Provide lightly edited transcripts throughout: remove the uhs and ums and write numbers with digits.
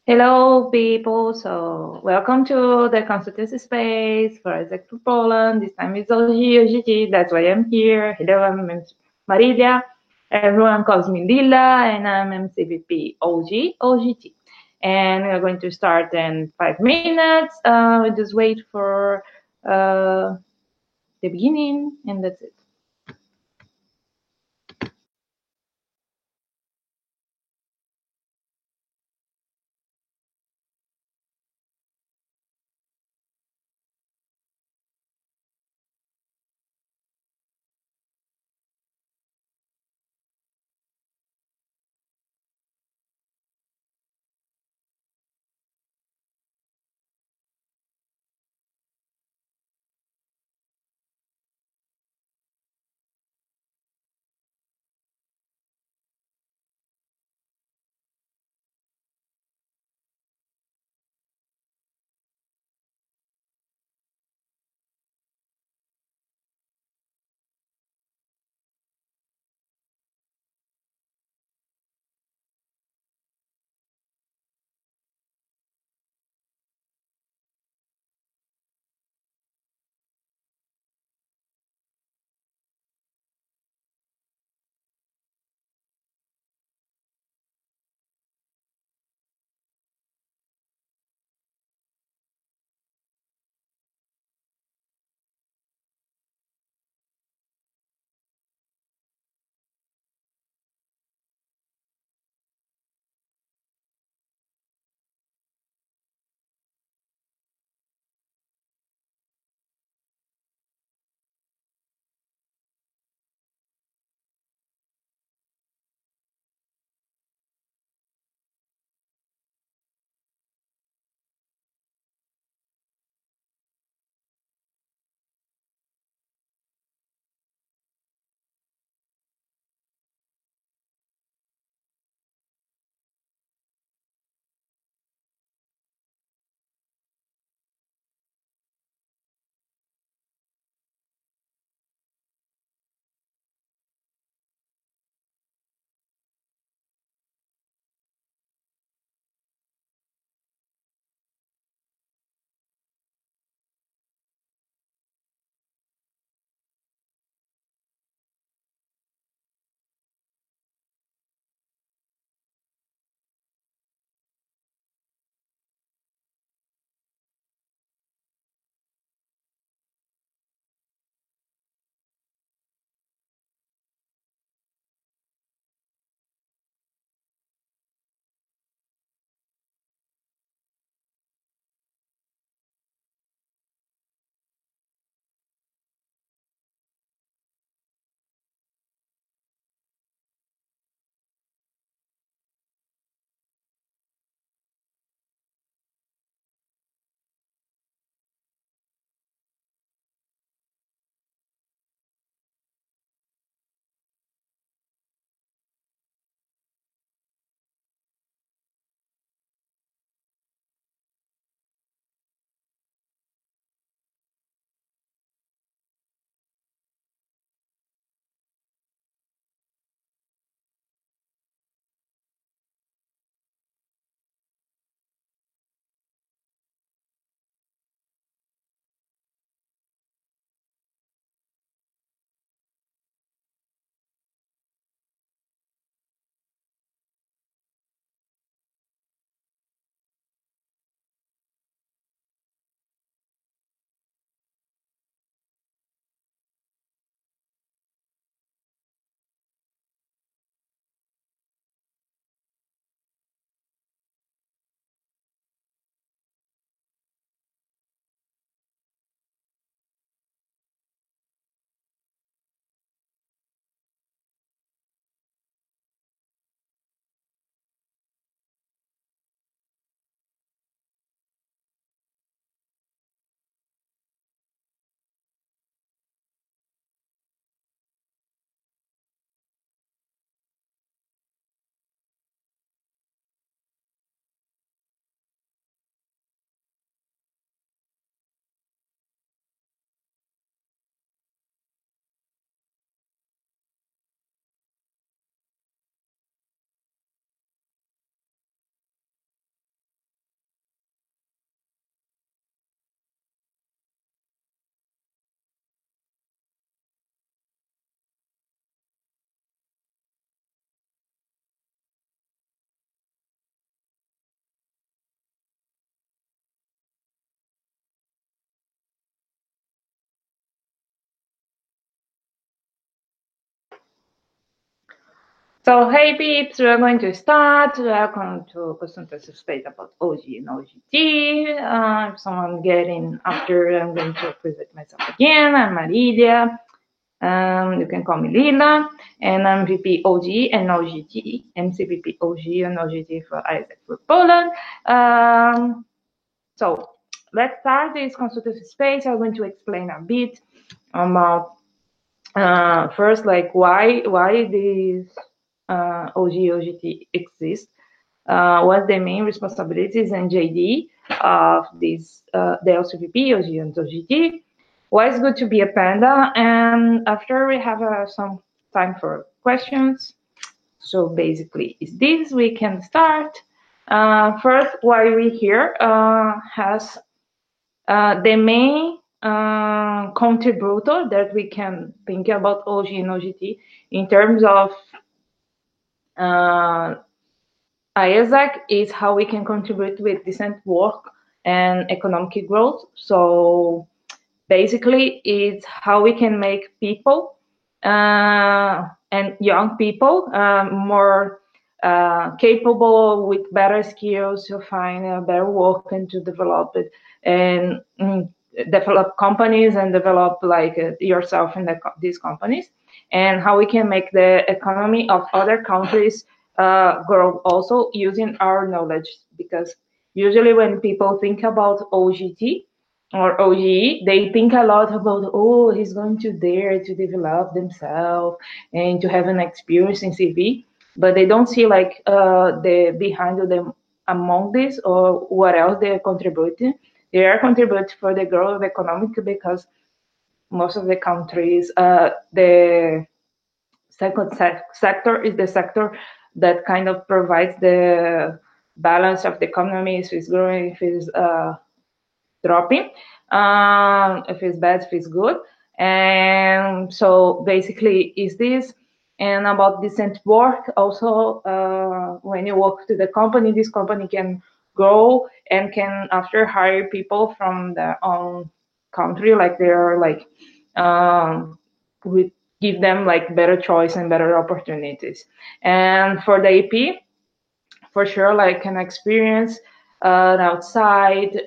Hello, people. So, welcome to the consultancy space for Executive Poland. This time is OGT. That's why I'm here. Hello, I'm Marilia. Everyone calls me Lila, and I'm MCVP OGT. And we're going to start in 5 minutes. We just wait for the beginning, and that's it. So, hey peeps, we are going to start. Welcome to Consultancy Space about OG and OGT. If someone getting after, I'm going to present myself again. I'm Marilia. You can call me Lila, and I'm VP OG and OGT, MCVP OG and OGT for Isaac for Poland. So let's start this consultancy space. I'm going to explain a bit about first, like why these OG OGT exist, what the main responsibilities and JD of these the LCVP, OG and OGT. Why it's good to be a panda, and after we have some time for questions. So basically, is this we can start. First, why we here has the main contributor that we can think about OG and OGT in terms of ISAC is how we can contribute with decent work and economic growth. So basically, it's how we can make people and young people more capable with better skills to find better work and to develop it and develop companies and develop like yourself in these companies, and how we can make the economy of other countries grow also using our knowledge. Because usually when people think about OGT or OGE, they think a lot about, oh, he's going to dare to develop themselves and to have an experience in CV, but they don't see like the behind of them among this or what else they are contributing. They are contributing for the growth of economic because most of the countries, the second sector is the sector that kind of provides the balance of the economy. If it's growing, if it's dropping, if it's bad, if it's good. And so basically is this. And about decent work also, when you work to the company, this company can grow and can after hire people from their own country, like they're like we give them like better choice and better opportunities. And for the AP, for sure, like an experience outside,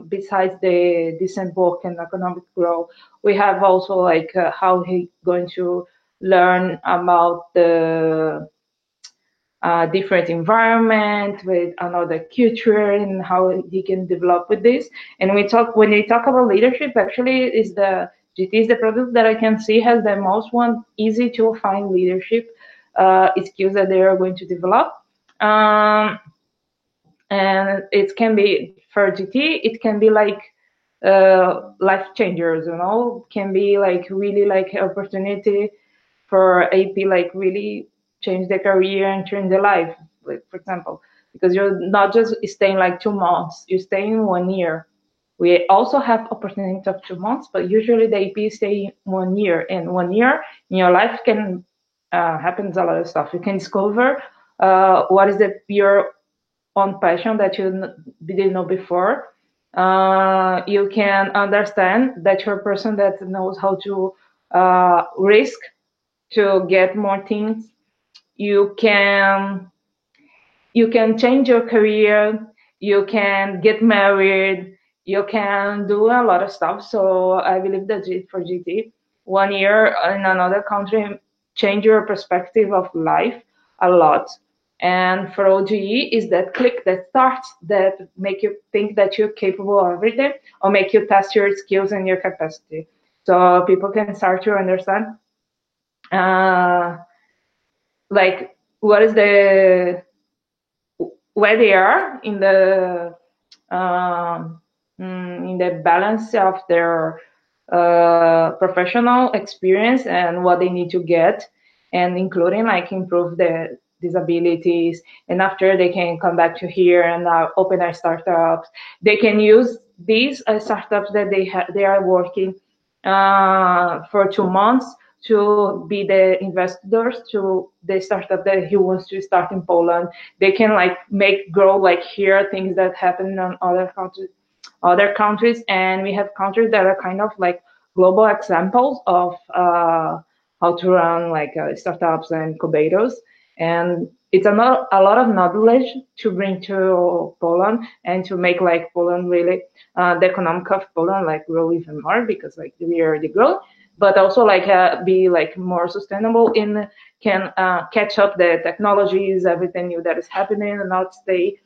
besides the decent work and economic growth, we have also like how he going to learn about the different environment with another culture and how he can develop with this. And when we talk about leadership, actually is the GT is the product that I can see has the most one easy to find leadership skills that they are going to develop. And it can be for GT, it can be like life changers, can be like really like opportunity for AP, like really change their career and change their life, like for example, because you're not just staying like 2 months, you're staying 1 year. We also have opportunity of 2 months, but usually the AP stay 1 year, and 1 year in your life can happens a lot of stuff. You can discover what is your own passion that you didn't know before. You can understand that you're a person that knows how to risk to get more things. You can change your career. You can get married. You can do a lot of stuff. So I believe that for GT, 1 year in another country change your perspective of life a lot. And for OGE is that click that starts that make you think that you're capable of everything, or make you test your skills and your capacity. So people can start to understand like what is where they are in the balance of their professional experience and what they need to get, and including like improve the disabilities. And after they can come back to here and open our startups. They can use these startups that they are working for 2 months to be the investors to the startup that he wants to start in Poland. They can like make grow like here things that happen on other countries, and we have countries that are kind of like global examples of how to run like startups and incubators. And it's a lot of knowledge to bring to Poland and to make like Poland really the economic of Poland like grow even more, because like we already grow, but also like be like more sustainable in can catch up the technologies, everything new that is happening, and not stay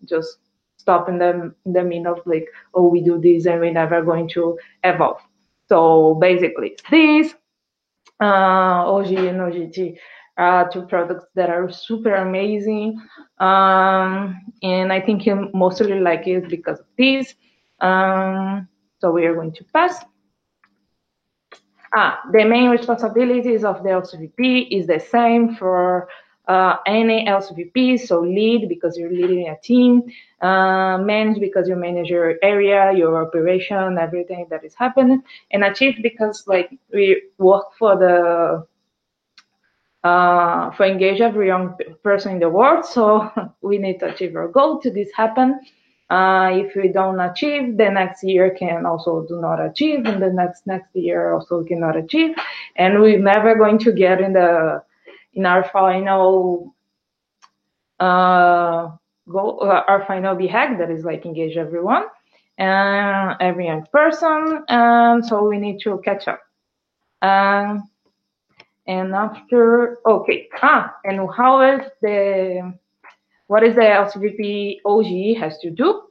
just stop in the mean of like, oh, we do this and we're never going to evolve. So basically it's this. OG and OGT are two products that are super amazing. And I think you mostly like it because of this. So we are going to pass. The main responsibilities of the LCVP is the same for any LCVP. So lead because you're leading a team, manage because you manage your area, your operation, everything that is happening, and achieve because like we work for the for engage every young person in the world. So we need to achieve our goal to this happen. If we don't achieve, the next year can also do not achieve, and the next year also cannot achieve, and we're never going to get in our final goal, our final BHAG, that is like engage everyone, every young person. So we need to catch up. And after, okay, and what is the LCVP OG has to do?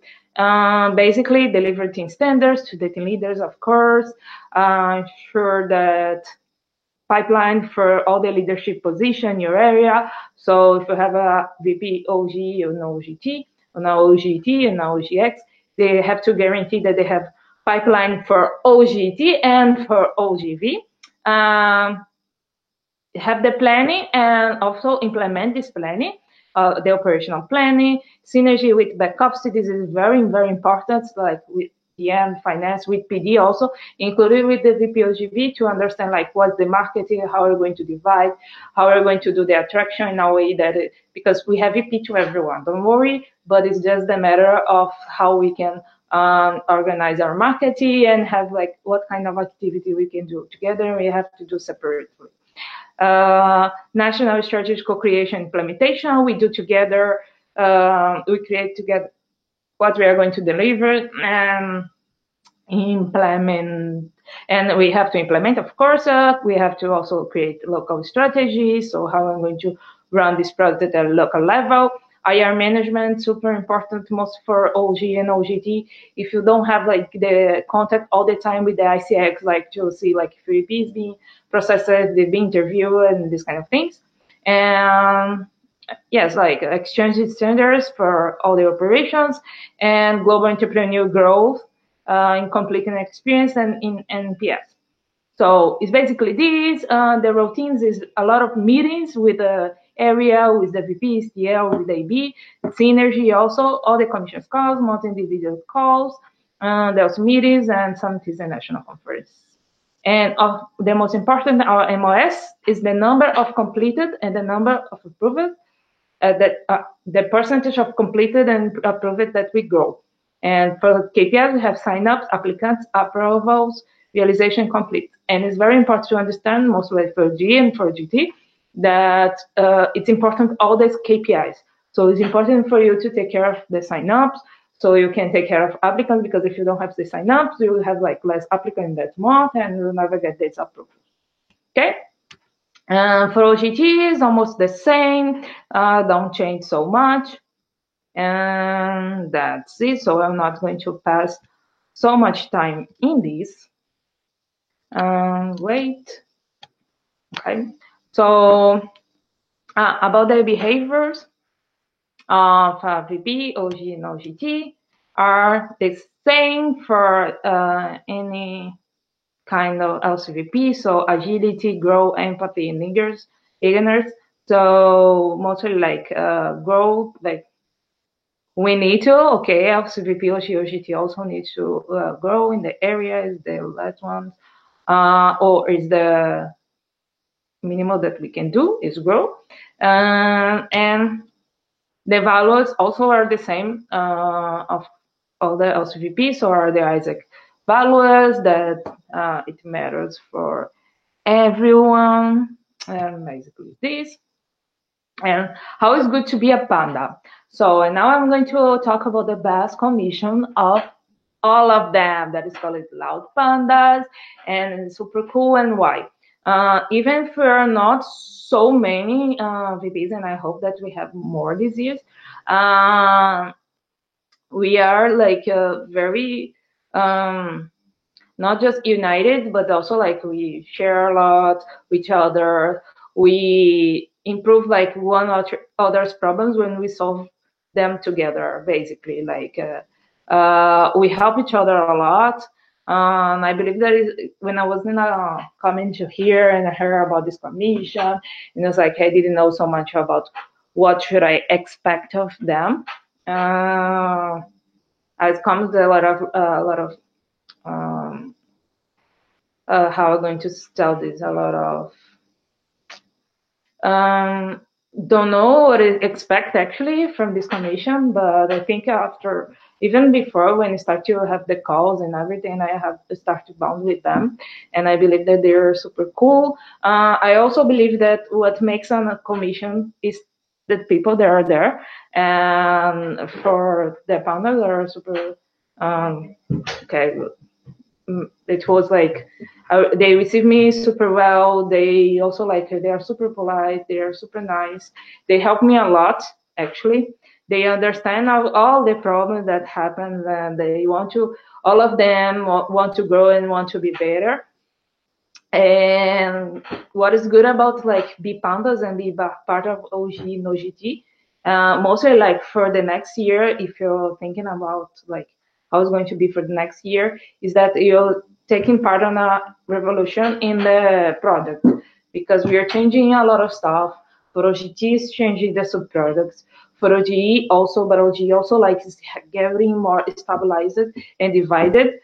Basically, deliver team standards to the team leaders, of course, ensure that pipeline for all the leadership position in your area. So if you have a VP OG or an OGT, or an OGT and an OGX, they have to guarantee that they have pipeline for OGT and for OGV. Have the planning and also implement this planning, the operational planning, synergy with back office. This is very, very important, like with DM, finance, with PD also, included with the VPOGV to understand like what's the marketing, how we're going to divide, how we're going to do the attraction in a way that, because we have VP to everyone, don't worry, but it's just a matter of how we can organize our marketing and have like what kind of activity we can do together. We have to do separately. National strategy co-creation implementation, we do together, we create together what we are going to deliver and implement, and we have to implement, of course. We have to also create local strategies, so how I'm going to run this project at a local level. IR management, super important, most for OG and OGT. If you don't have like the contact all the time with the ICX, like to see like if VP is being processed, they've been interviewed and these kind of things. And yes, like exchange standards for all the operations and global entrepreneur growth in completing experience and in NPS. So it's basically this. The routines is a lot of meetings with the area, with the VP, STL, with the AB, synergy also, all the commissions calls, multi-individual calls, there's meetings and some national conference. And the most important, our MOS is the number of completed and the number of approved, the percentage of completed and approved that we grow. And for KPIs, we have sign-ups, applicants, approvals, realization complete. And it's very important to understand, mostly for G and for GT, that it's important all these KPIs. So it's important for you to take care of the sign-ups, so you can take care of applicants, because if you don't have the sign-ups, you will have like less applicants that month and you'll never get this approved. Okay? For OGT, it's almost the same. Don't change so much. And that's it. So I'm not going to pass so much time in this. Wait. Okay. So about the behaviors of VP, OG, and OGT are the same for any kind of LCVP. So agility, growth, empathy, and eagerness. So mostly like growth, like we need to, okay, LCVP, OGT also needs to grow in the areas, the last ones, or is the minimum that we can do is grow. And the values also are the same of all the LCVP, so are the Isaac values that it matters for everyone, and basically this. and how it's good to be a panda. So now I'm going to talk about the best commission of all of them. That is called Loud Pandas and super cool, and why. Even if there are not so many VPs, and I hope that we have more this year, we are like very not just united, but also like we share a lot with each other. We improve like one or other's problems when we solve them together, basically. Like we help each other a lot. I believe that is when I was in coming to here and I heard about this commission, and it was like I didn't know so much about what should I expect of them. As comes a lot of how I'm going to tell this, a lot of don't know what to expect actually from this commission, but I think after, even before when you start to have the calls and everything, I have to start to bond with them, and I believe that they're super cool. I also believe that what makes a commission is the people that are there, and for the founders are super okay. It was like they received me super well. They also like they are super polite. They are super nice. They help me a lot actually. They understand all the problems that happen, and they want to. All of them want to grow and want to be better. And what is good about like be pandas and be part of OG and OGT, mostly like for the next year, if you're thinking about like how it's going to be for the next year, is that you're taking part on a revolution in the product, because we are changing a lot of stuff. For OGT is changing the subproducts. For OGE also, but OGE also like is getting more stabilized and divided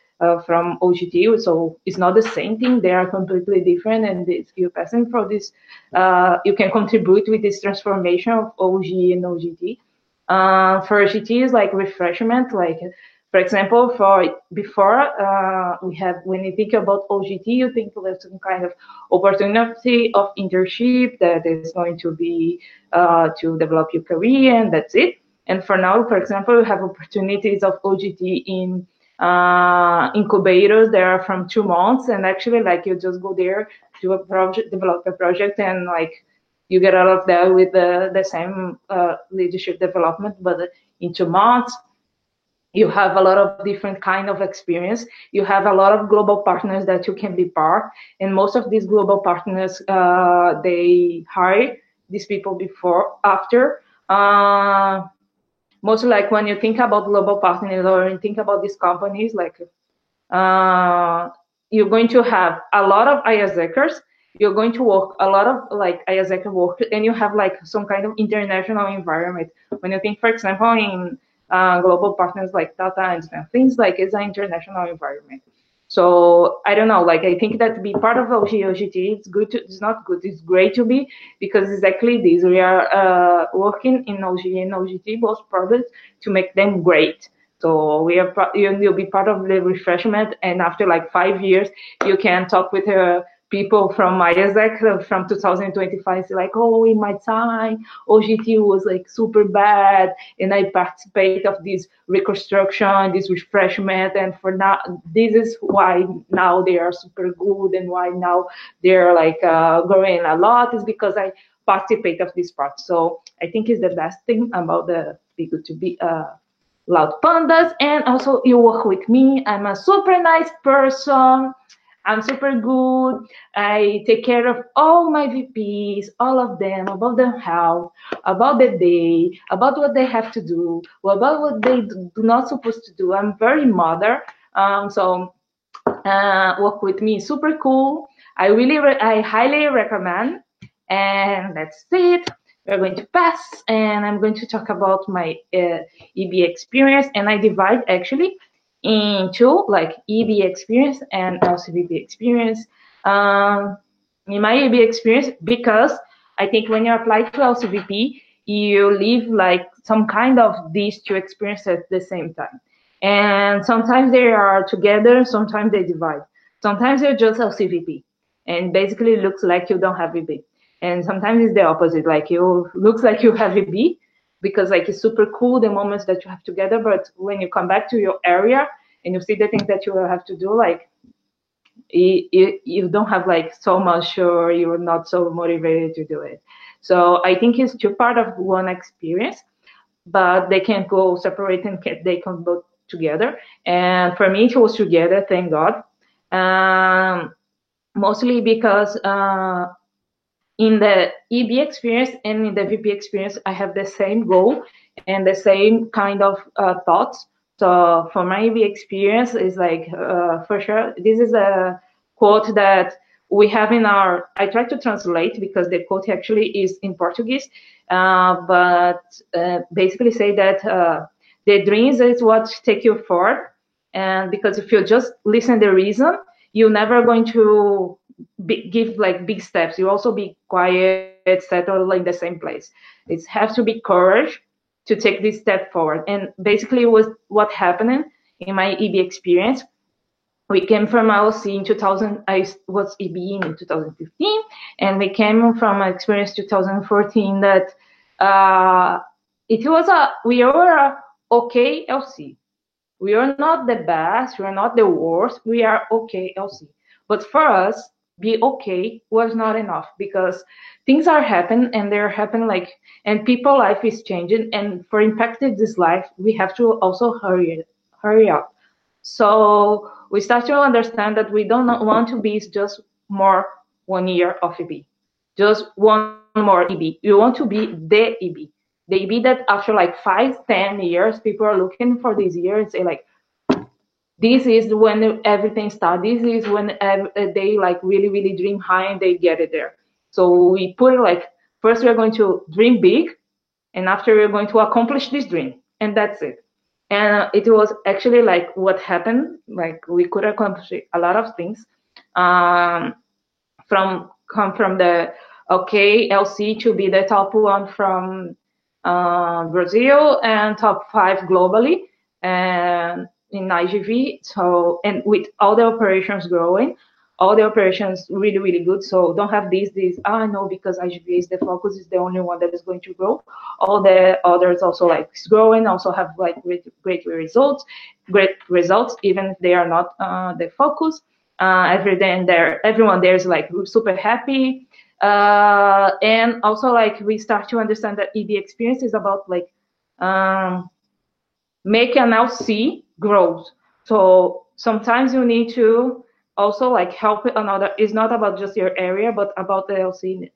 from OGT, so it's not the same thing. They are completely different, and you're passing through this. You can contribute with this transformation of OG and OGT. For OGT is like refreshment, like for example, for before we have, when you think about OGT, you think of some kind of opportunity of internship that is going to be to develop your career, and that's it. And for now, for example, we have opportunities of OGT in incubators that are from 2 months, and actually like you just go there, do a project, develop a project, and like you get out of there with the same leadership development, but in 2 months you have a lot of different kind of experience. You have a lot of global partners that you can be part, and most of these global partners they hire these people before after mostly like when you think about global partners or you think about these companies, like you're going to have a lot of IASECers, you're going to work a lot of like IASECer work, and you have like some kind of international environment. When you think, for example, in global partners like Tata and things, like it's an international environment. So I don't know, like I think that to be part of OGT, it's good to, it's not good, it's great to be, because exactly this, we are working in OG and OGT, both products, to make them great. So we are, you'll be part of the refreshment, and after like 5 years, you can talk with people from IASEC from 2025, say like, oh, in my time, OGT was like super bad, and I participate of this reconstruction, this refreshment, and for now, this is why now they are super good, and why now they're like growing a lot, is because I participate of this part. So I think it's the best thing about the Be Good to Be Loud Pandas. And also you work with me. I'm a super nice person. I'm super good. I take care of all my VPs, all of them, about their health, about the day, about what they have to do, about what they do not supposed to do. I'm very mother. So work with me, super cool. I highly recommend. And that's it. We're going to pass, and I'm going to talk about my EB experience, and I divide actually into like EB experience and LCVP experience. In my EB experience, because I think when you apply to LCVP, you live like some kind of these two experiences at the same time. And sometimes they are together, sometimes they divide. Sometimes they're just LCVP, and basically it looks like you don't have VP. And sometimes it's the opposite, like you looks like you have EB because like it's super cool the moments that you have together, but when you come back to your area and you see the things that you have to do, like you don't have like so much, or you're not so motivated to do it. So I think it's two part of one experience, but they can't go separate and they can go together. And for me, it was together, thank God. Mostly because in the EB experience and in the VP experience, I have the same goal and the same kind of thoughts. So for my EB experience, is like for sure, this is a quote that we have in our, I try to translate because the quote actually is in Portuguese, but basically say that the dreams is what take you forward. And because if you just listen the reason, you're never going to give like big steps. You also be quiet, settled like the same place. It has to be courage to take this step forward. And basically was what happened in my EB experience. We came from LC in 2000. I was EB in 2015, and we came from an experience 2014 that it was we were a okay LC. We are not the best, we are not the worst, we are okay LC. But for us, be okay was not enough because things are happening and they're happening like, and people life is changing, and for impacting this life, we have to also hurry up. So we start to understand that we don't want to be just more 1 year of EB, just one more EB. You want to be the EB. The EB that after like 5-10 years, people are looking for this year and say like, this is when everything starts. This is when they like really dream high and they get it there. So we put it like, first we're going to dream big, and after we're going to accomplish this dream, and that's it. And it was actually like what happened. Like we could accomplish a lot of things. Come from the okay LC to be the top one from Brazil and top 5 globally, and in IGV. So, and with all the operations growing, all the operations really good. So don't have this no, because IGV is the focus, is the only one that is going to grow. All the others also like is growing, also have like great results, even if they are not the focus. Everyone there is like super happy. And also like we start to understand that EB experience is about like make an LC grow. So sometimes you need to also like help another. It's not about just your area, but about the LC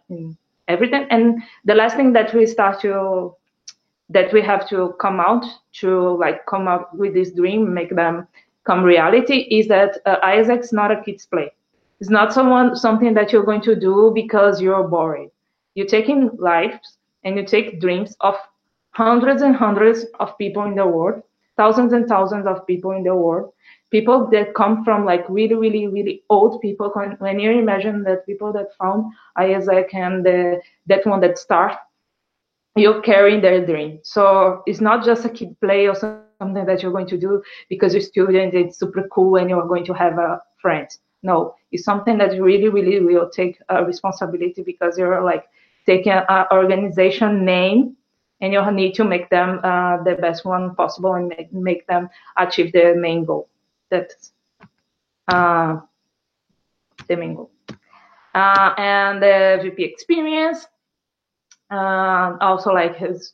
in everything. And the last thing that we have to come up with this dream, make them come reality, is that Isaac is not a kid's play. It's not something that you're going to do because you're bored. You're taking lives and you take dreams of hundreds and hundreds of people in the world, thousands and thousands of people in the world, people that come from like really old people. When you imagine that people that found Isaac and that one that start, you're carrying their dream. So it's not just a kid play or something that you're going to do because you're student, it's super cool and you're going to have a friend. No, it's something that really will take a responsibility, because you're like taking an organization name and you need to make them the best one possible and make them achieve their main goal. That's the main goal. And the VP experience, also like his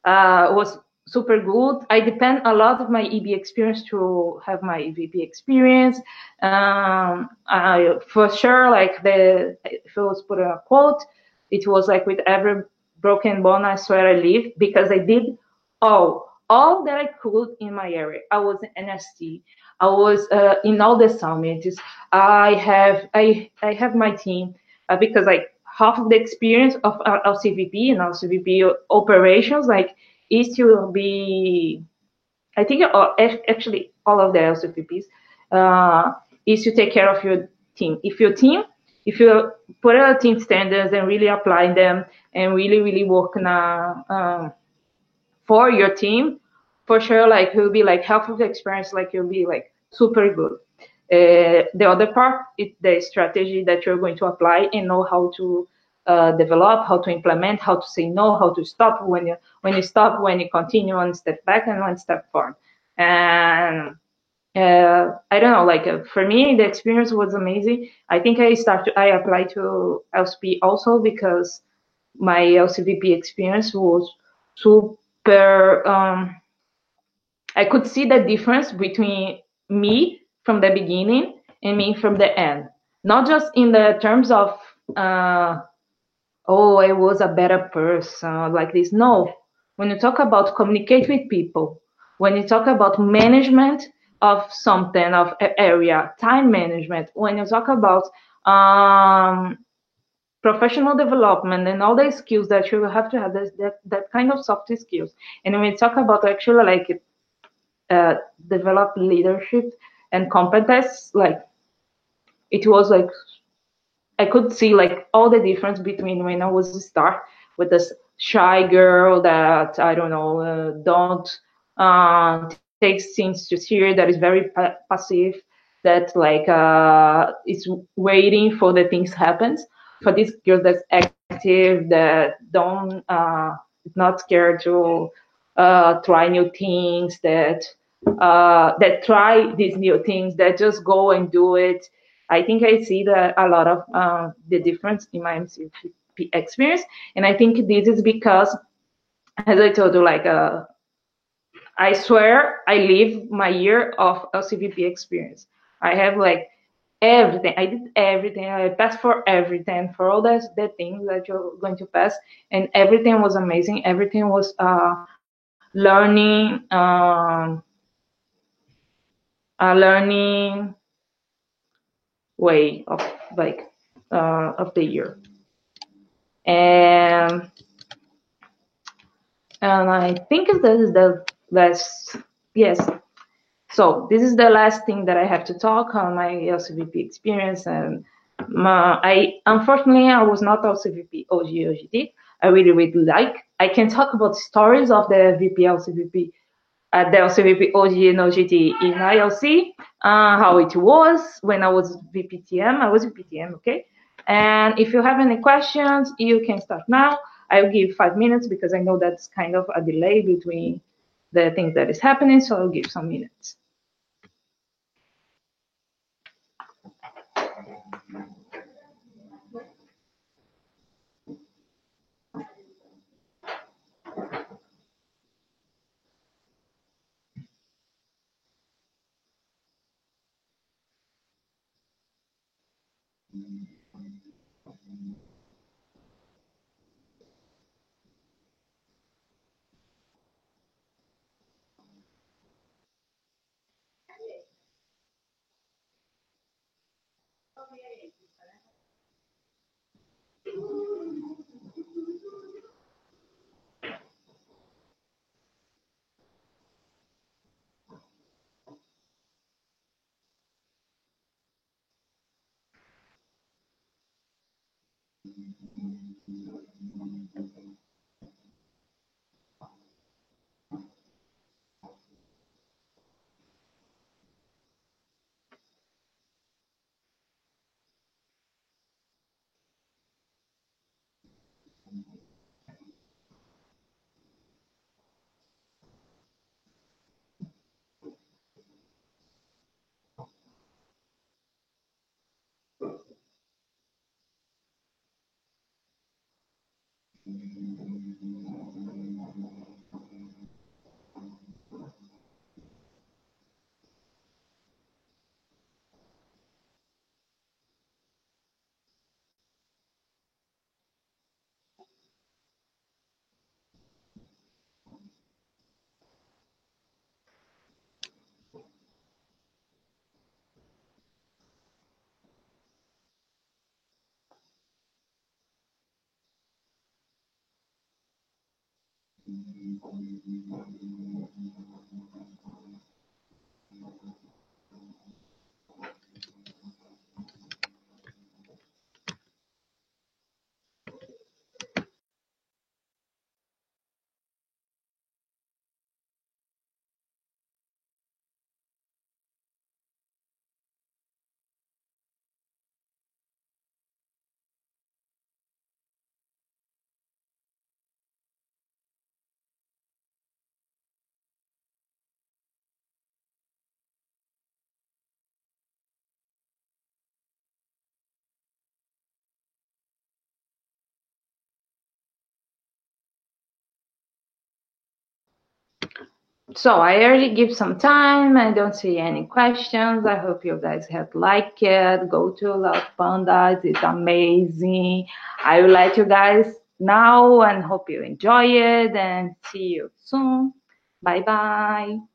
was super good. I depend a lot of my EB experience to have my VP experience. For sure, like if I was put a quote, it was like, with every broken bone I swear I live, because I did all that I could in my area. I was in NST. I was in all the summits. I have my team because like half of the experience of LCVP and LCVP operations like is to be, I think actually all of the LCVPs is to take care of your team. If you put out team standards and really apply them and really work for your team, for sure, like it will be like half of the experience, like you'll be like super good. The other part is the strategy that you're going to apply and know how to develop, how to implement, how to say no, how to stop when you stop, when you continue, one step back and one step forward. And I don't know, like for me, the experience was amazing. I think I applied to LCP also because my LCVP experience was super. I could see the difference between me from the beginning and me from the end. Not just in the terms of, oh, I was a better person, like this. No, when you talk about communicate with people, when you talk about management of something, of area, time management, when you talk about professional development and all the skills that you have to have, that kind of soft skills. And when we talk about actually like develop leadership and competence, like it was like I could see like all the difference between when I was a start with this shy girl that I don't know don't take things too serious, that is very passive, that like is waiting for the things happens, for this girl that's active, that don't not scared to try new things, that try these new things, that just go and do it. I think I see that a lot of the difference in my MCP experience, and I think this is because, as I told you, like I swear I live my year of LCVP experience. I have like everything. I did everything. I passed for everything, for all the things that you're going to pass, and everything was amazing. Everything was learning, a learning way of like of the year. And I think this is the last, yes. So this is the last thing that I have to talk on my LCVP experience. And unfortunately, I was not LCVP OG OGT. I really like. I can talk about stories of the VP LCVP, the LCVP OG and OGT in ILC, how it was when I was VPTM. I was VPTM, okay? And if you have any questions, you can start now. I'll give 5 minutes because I know that's kind of a delay between the things that is happening, so I'll give some minutes. So I already give some time. I don't see any questions. I hope you guys have liked it. Go to Love Pandas. It's amazing. I will let you guys know and hope you enjoy it and see you soon. Bye bye.